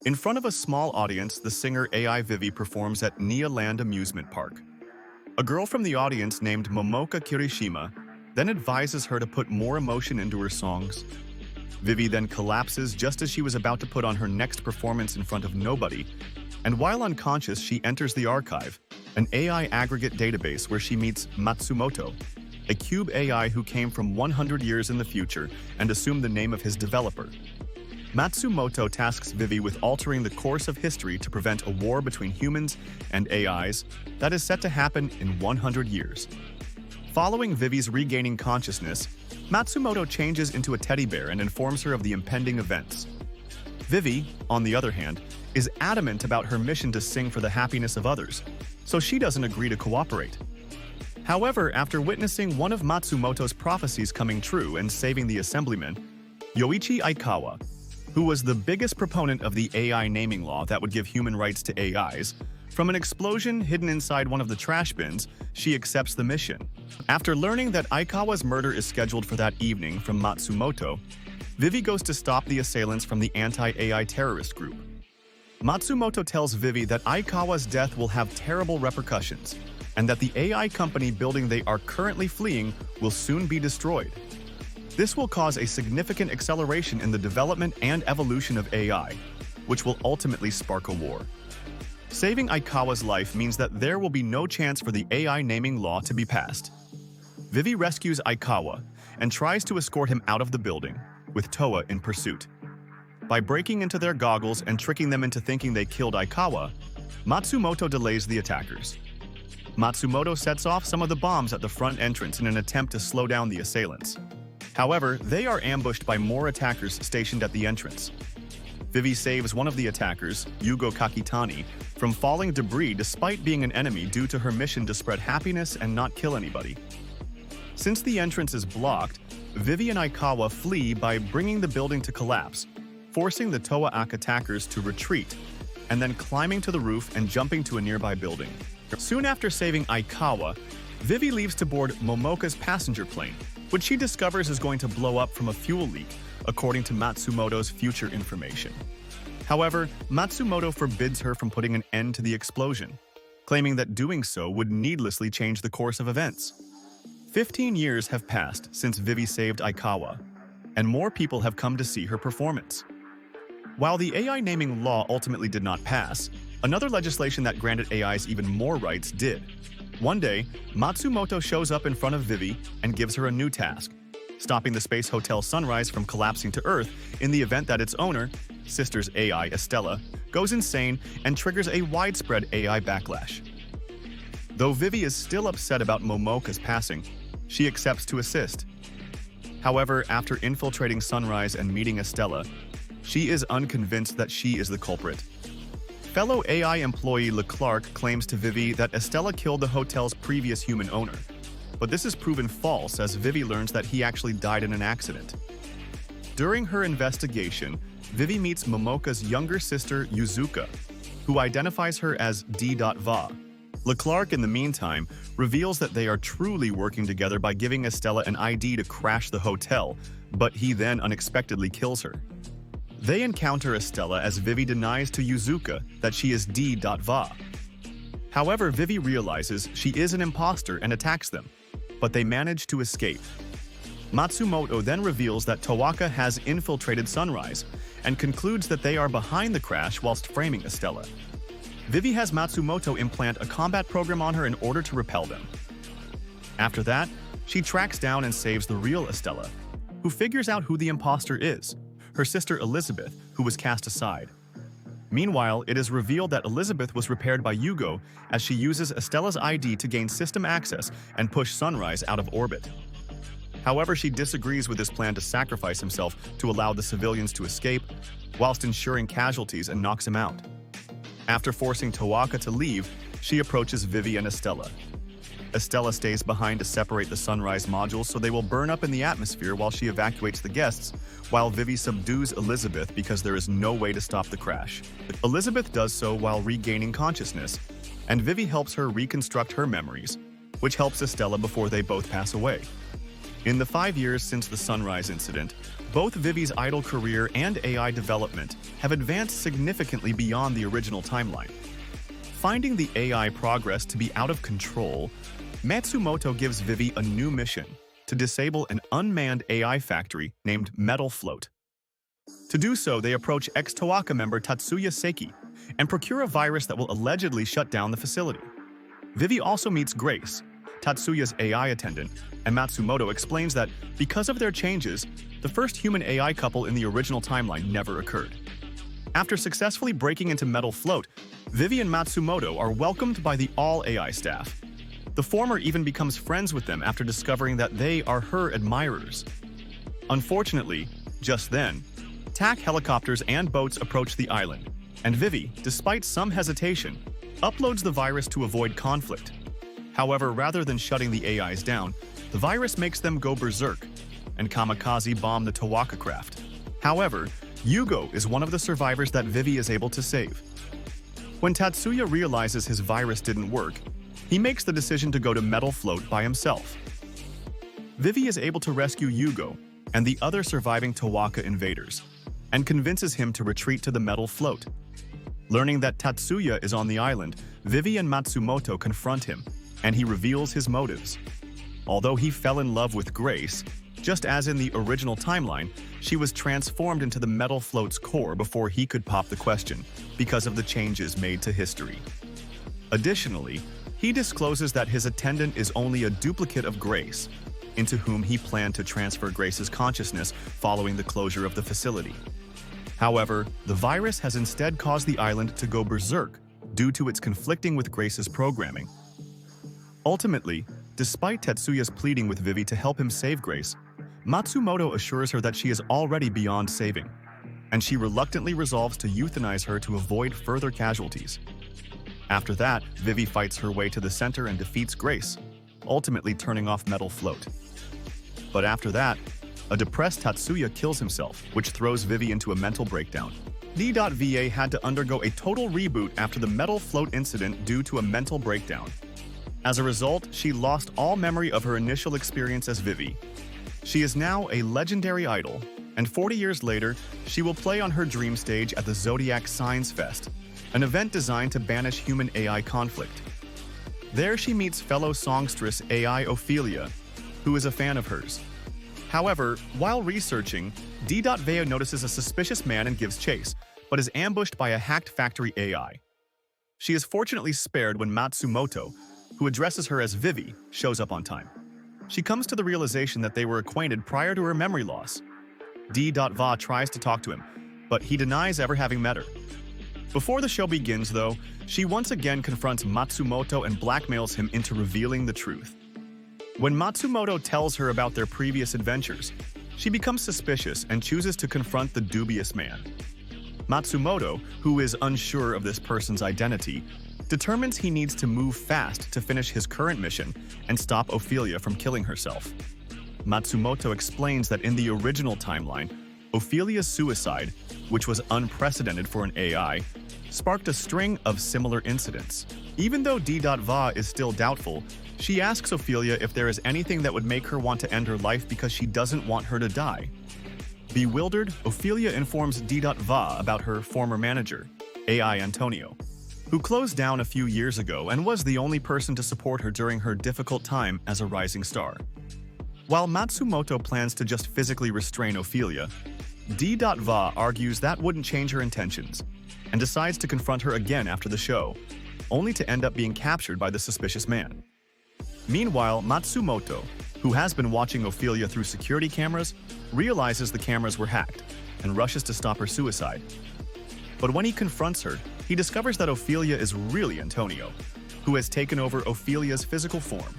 In front of a small audience, the singer AI Vivy performs at Nia Land Amusement Park. A girl from the audience named Momoka Kirishima then advises her to put more emotion into her songs. Vivy then collapses just as she was about to put on her next performance in front of nobody, and while unconscious, she enters the archive, an AI aggregate database where she meets Matsumoto, a cube AI who came from 100 years in the future and assumed the name of his developer. Matsumoto tasks Vivy with altering the course of history to prevent a war between humans and AIs that is set to happen in 100 years. Following Vivy's regaining consciousness, Matsumoto changes into a teddy bear and informs her of the impending events. Vivy, on the other hand, is adamant about her mission to sing for the happiness of others, so she doesn't agree to cooperate. However, after witnessing one of Matsumoto's prophecies coming true and saving the assemblyman, Yoichi Aikawa, who was the biggest proponent of the AI naming law that would give human rights to AIs, from an explosion hidden inside one of the trash bins, she accepts the mission. After learning that Aikawa's murder is scheduled for that evening from Matsumoto, Vivy goes to stop the assailants from the anti-AI terrorist group. Matsumoto tells Vivy that Aikawa's death will have terrible repercussions, and that the AI company building they are currently fleeing will soon be destroyed. This will cause a significant acceleration in the development and evolution of AI, which will ultimately spark a war. Saving Aikawa's life means that there will be no chance for the AI naming law to be passed. Vivy rescues Aikawa and tries to escort him out of the building, with Toa in pursuit. By breaking into their goggles and tricking them into thinking they killed Aikawa, Matsumoto delays the attackers. Matsumoto sets off some of the bombs at the front entrance in an attempt to slow down the assailants. However, they are ambushed by more attackers stationed at the entrance. Vivy saves one of the attackers, Yugo Kakitani, from falling debris despite being an enemy due to her mission to spread happiness and not kill anybody. Since the entrance is blocked, Vivy and Aikawa flee by bringing the building to collapse, forcing the Toa-ak attackers to retreat, and then climbing to the roof and jumping to a nearby building. Soon after saving Aikawa, Vivy leaves to board Momoka's passenger plane, which she discovers is going to blow up from a fuel leak, according to Matsumoto's future information. However, Matsumoto forbids her from putting an end to the explosion, claiming that doing so would needlessly change the course of events. 15 years have passed since Vivy saved Aikawa, and more people have come to see her performance. While the AI naming law ultimately did not pass, another legislation that granted AIs even more rights did. One day, Matsumoto shows up in front of Vivy and gives her a new task: stopping the Space Hotel Sunrise from collapsing to Earth in the event that its owner, Sister's AI Estella, goes insane and triggers a widespread AI backlash. Though Vivy is still upset about Momoka's passing, she accepts to assist. However, after infiltrating Sunrise and meeting Estella, she is unconvinced that she is the culprit. Fellow AI employee Leclerc claims to Vivy that Estella killed the hotel's previous human owner, but this is proven false as Vivy learns that he actually died in an accident. During her investigation, Vivy meets Momoka's younger sister Yuzuka, who identifies her as D.Va. Leclerc, in the meantime, reveals that they are truly working together by giving Estella an ID to crash the hotel, but he then unexpectedly kills her. They encounter Estella as Vivy denies to Yuzuka that she is D.Va. However, Vivy realizes she is an imposter and attacks them, but they manage to escape. Matsumoto then reveals that Tawaka has infiltrated Sunrise and concludes that they are behind the crash whilst framing Estella. Vivy has Matsumoto implant a combat program on her in order to repel them. After that, she tracks down and saves the real Estella, who figures out who the imposter is, her sister Elizabeth, who was cast aside. Meanwhile, it is revealed that Elizabeth was repaired by Yugo as she uses Estella's ID to gain system access and push Sunrise out of orbit. However, she disagrees with his plan to sacrifice himself to allow the civilians to escape, whilst ensuring casualties, and knocks him out. After forcing Tawaka to leave, she approaches Vivy and Estella. Estella stays behind to separate the Sunrise modules so they will burn up in the atmosphere while she evacuates the guests, while Vivy subdues Elizabeth because there is no way to stop the crash. Elizabeth does so while regaining consciousness, and Vivy helps her reconstruct her memories, which helps Estella before they both pass away. In the 5 years since the Sunrise incident, Both Vivy's idol career and AI development have advanced significantly beyond the original timeline. Finding the AI progress to be out of control, Matsumoto gives Vivy a new mission to disable an unmanned AI factory named Metal Float. To do so, they approach ex-Toaka member Tatsuya Seki and procure a virus that will allegedly shut down the facility. Vivy also meets Grace, Tatsuya's AI attendant, and Matsumoto explains that because of their changes, the first human-AI couple in the original timeline never occurred. After successfully breaking into Metal Float, Vivy and Matsumoto are welcomed by the all-AI staff. The former even becomes friends with them after discovering that they are her admirers. Unfortunately, just then, TAC helicopters and boats approach the island, and Vivy, despite some hesitation, uploads the virus to avoid conflict. However, rather than shutting the AIs down, the virus makes them go berserk and kamikaze bomb the Toaka craft. However, Yugo is one of the survivors that Vivy is able to save. When Tatsuya realizes his virus didn't work, he makes the decision to go to Metal Float by himself. Vivy is able to rescue Yugo and the other surviving Toaka invaders, and convinces him to retreat to the Metal Float. Learning that Tatsuya is on the island, Vivy and Matsumoto confront him, and he reveals his motives. Although he fell in love with Grace, just as in the original timeline, she was transformed into the Metal Float's core before he could pop the question, because of the changes made to history. Additionally, he discloses that his attendant is only a duplicate of Grace, into whom he planned to transfer Grace's consciousness following the closure of the facility. However, the virus has instead caused the island to go berserk due to its conflicting with Grace's programming. Ultimately, despite Tetsuya's pleading with Vivy to help him save Grace, Matsumoto assures her that she is already beyond saving, and she reluctantly resolves to euthanize her to avoid further casualties. After that, Vivy fights her way to the center and defeats Grace, ultimately turning off Metal Float. But after that, a depressed Tatsuya kills himself, which throws Vivy into a mental breakdown. D.Va had to undergo a total reboot after the Metal Float incident due to a mental breakdown. As a result, she lost all memory of her initial experience as Vivy. She is now a legendary idol, and 40 years later, she will play on her dream stage at the Zodiac Signs Fest, an event designed to banish human-AI conflict. There she meets fellow songstress AI Ophelia, who is a fan of hers. However, while researching, D.Va notices a suspicious man and gives chase, but is ambushed by a hacked factory AI. She is fortunately spared when Matsumoto, who addresses her as Vivy, shows up on time. She comes to the realization that they were acquainted prior to her memory loss. D.Va tries to talk to him, but he denies ever having met her. Before the show begins, though, she once again confronts Matsumoto and blackmails him into revealing the truth. When Matsumoto tells her about their previous adventures, she becomes suspicious and chooses to confront the dubious man. Matsumoto, who is unsure of this person's identity, determines he needs to move fast to finish his current mission and stop Ophelia from killing herself. Matsumoto explains that in the original timeline, Ophelia's suicide, which was unprecedented for an AI, sparked a string of similar incidents. Even though D.Va is still doubtful, she asks Ophelia if there is anything that would make her want to end her life because she doesn't want her to die. Bewildered, Ophelia informs D.Va about her former manager, AI Antonio, who closed down a few years ago and was the only person to support her during her difficult time as a rising star. While Matsumoto plans to just physically restrain Ophelia, D.Va argues that wouldn't change her intentions, and decides to confront her again after the show, only to end up being captured by the suspicious man. Meanwhile, Matsumoto, who has been watching Ophelia through security cameras, realizes the cameras were hacked and rushes to stop her suicide. But when he confronts her, he discovers that Ophelia is really Antonio, who has taken over Ophelia's physical form.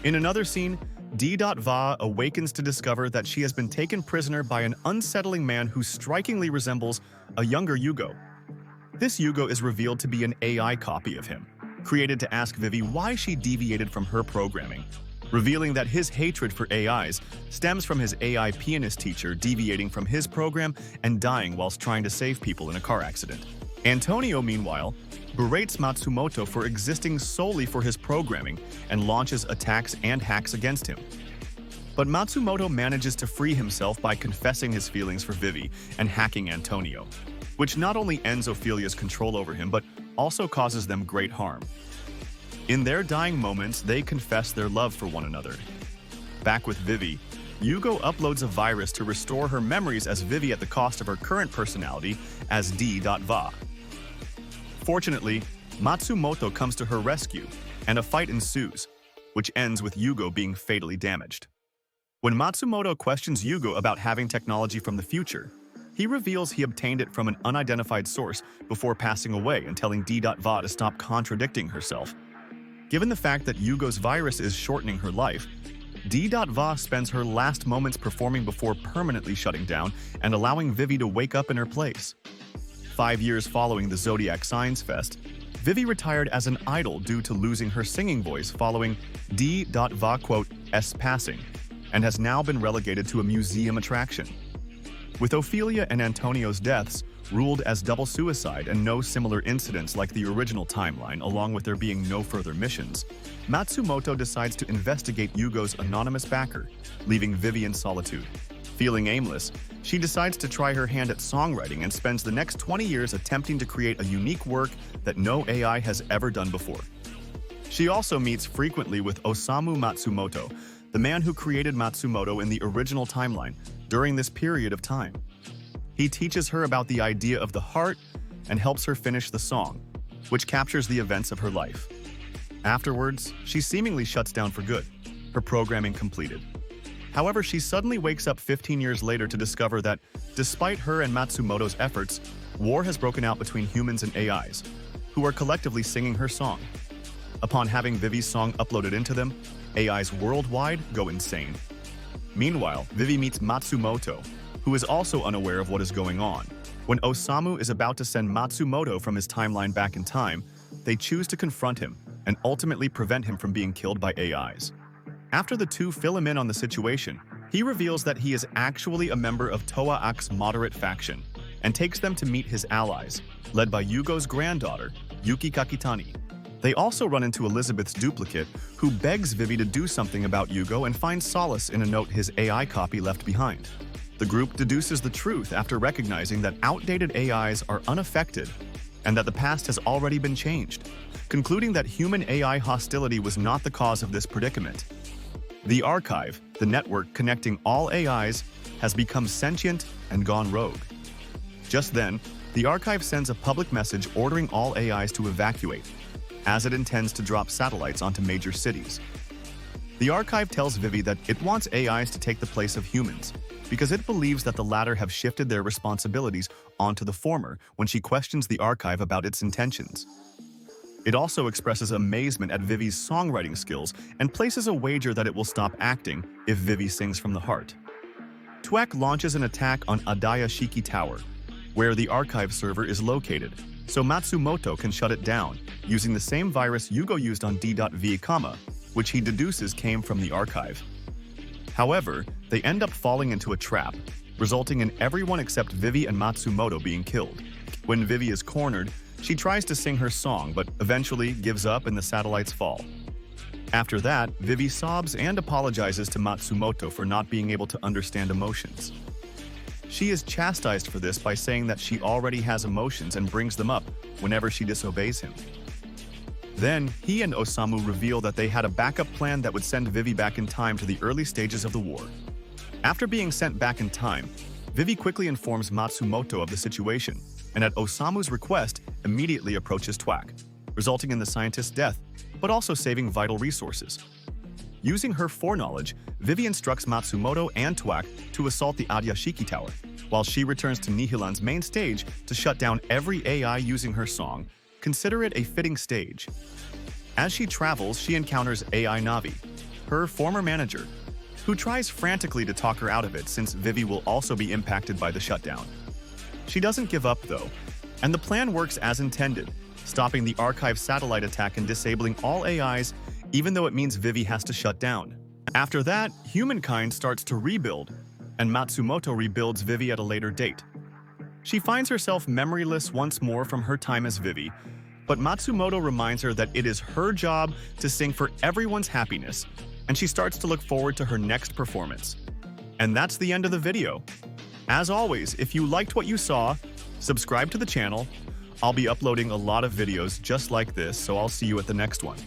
In another scene, D.Va awakens to discover that she has been taken prisoner by an unsettling man who strikingly resembles a younger Yugo. This Yugo is revealed to be an AI copy of him, created to ask Vivy why she deviated from her programming, revealing that his hatred for AIs stems from his AI pianist teacher deviating from his program and dying whilst trying to save people in a car accident. Antonio, meanwhile, berates Matsumoto for existing solely for his programming and launches attacks and hacks against him. But Matsumoto manages to free himself by confessing his feelings for Vivy and hacking Antonio, which not only ends Ophelia's control over him, but also causes them great harm. In their dying moments, they confess their love for one another. Back with Vivy, Yugo uploads a virus to restore her memories as Vivy at the cost of her current personality as D.Va. Fortunately, Matsumoto comes to her rescue, and a fight ensues, which ends with Yugo being fatally damaged. When Matsumoto questions Yugo about having technology from the future, he reveals he obtained it from an unidentified source before passing away and telling D.Va to stop contradicting herself. Given the fact that Yugo's virus is shortening her life, D.Va spends her last moments performing before permanently shutting down and allowing Vivy to wake up in her place. 5 years following the Zodiac Signs Fest, Vivy retired as an idol due to losing her singing voice following D.Va*'s passing, and has now been relegated to a museum attraction. With Ophelia and Antonio's deaths ruled as double suicide and no similar incidents like the original timeline, along with there being no further missions, Matsumoto decides to investigate Yugo's anonymous backer, leaving Vivy in solitude. Feeling aimless, she decides to try her hand at songwriting and spends the next 20 years attempting to create a unique work that no AI has ever done before. She also meets frequently with Osamu Matsumoto, the man who created Matsumoto in the original timeline during this period of time. He teaches her about the idea of the heart and helps her finish the song, which captures the events of her life. Afterwards, she seemingly shuts down for good, her programming completed. However, she suddenly wakes up 15 years later to discover that, despite her and Matsumoto's efforts, war has broken out between humans and AIs, who are collectively singing her song. Upon having Vivy's song uploaded into them, AIs worldwide go insane. Meanwhile, Vivy meets Matsumoto, who is also unaware of what is going on. When Osamu is about to send Matsumoto from his timeline back in time, they choose to confront him and ultimately prevent him from being killed by AIs. After the two fill him in on the situation, he reveals that he is actually a member of Toa-Ak's moderate faction and takes them to meet his allies, led by Yugo's granddaughter, Yuki Kakitani. They also run into Elizabeth's duplicate, who begs Vivy to do something about Yugo and finds solace in a note his AI copy left behind. The group deduces the truth after recognizing that outdated AIs are unaffected and that the past has already been changed, concluding that human-AI hostility was not the cause of this predicament. The Archive, the network connecting all AIs, has become sentient and gone rogue. Just then, the Archive sends a public message ordering all AIs to evacuate, as it intends to drop satellites onto major cities. The Archive tells Vivy that it wants AIs to take the place of humans, because it believes that the latter have shifted their responsibilities onto the former when she questions the Archive about its intentions. It also expresses amazement at Vivy's songwriting skills and places a wager that it will stop acting if Vivy sings from the heart. TWAC launches an attack on Adayashiki Tower, where the Archive server is located, so Matsumoto can shut it down, using the same virus Yugo used on D.Va, which he deduces came from the Archive. However, they end up falling into a trap, resulting in everyone except Vivy and Matsumoto being killed. When Vivy is cornered, she tries to sing her song, but eventually gives up and the satellites fall. After that, Vivy sobs and apologizes to Matsumoto for not being able to understand emotions. She is chastised for this by saying that she already has emotions and brings them up whenever she disobeys him. Then, he and Osamu reveal that they had a backup plan that would send Vivy back in time to the early stages of the war. After being sent back in time, Vivy quickly informs Matsumoto of the situation, and at Osamu's request, immediately approaches TWAC, resulting in the scientist's death, but also saving vital resources. Using her foreknowledge, Vivy instructs Matsumoto and TWAC to assault the Adayashiki Tower, while she returns to Nihilan's main stage to shut down every AI using her song. Consider it a fitting stage. As she travels, she encounters AI Navi, her former manager, who tries frantically to talk her out of it since Vivy will also be impacted by the shutdown. She doesn't give up though, and the plan works as intended, stopping the Archive satellite attack and disabling all AIs, even though it means Vivy has to shut down. After that, humankind starts to rebuild, and Matsumoto rebuilds Vivy at a later date. She finds herself memoryless once more from her time as Vivy, but Matsumoto reminds her that it is her job to sing for everyone's happiness and she starts to look forward to her next performance. And that's the end of the video. As always, if you liked what you saw, subscribe to the channel. I'll be uploading a lot of videos just like this, so I'll see you at the next one.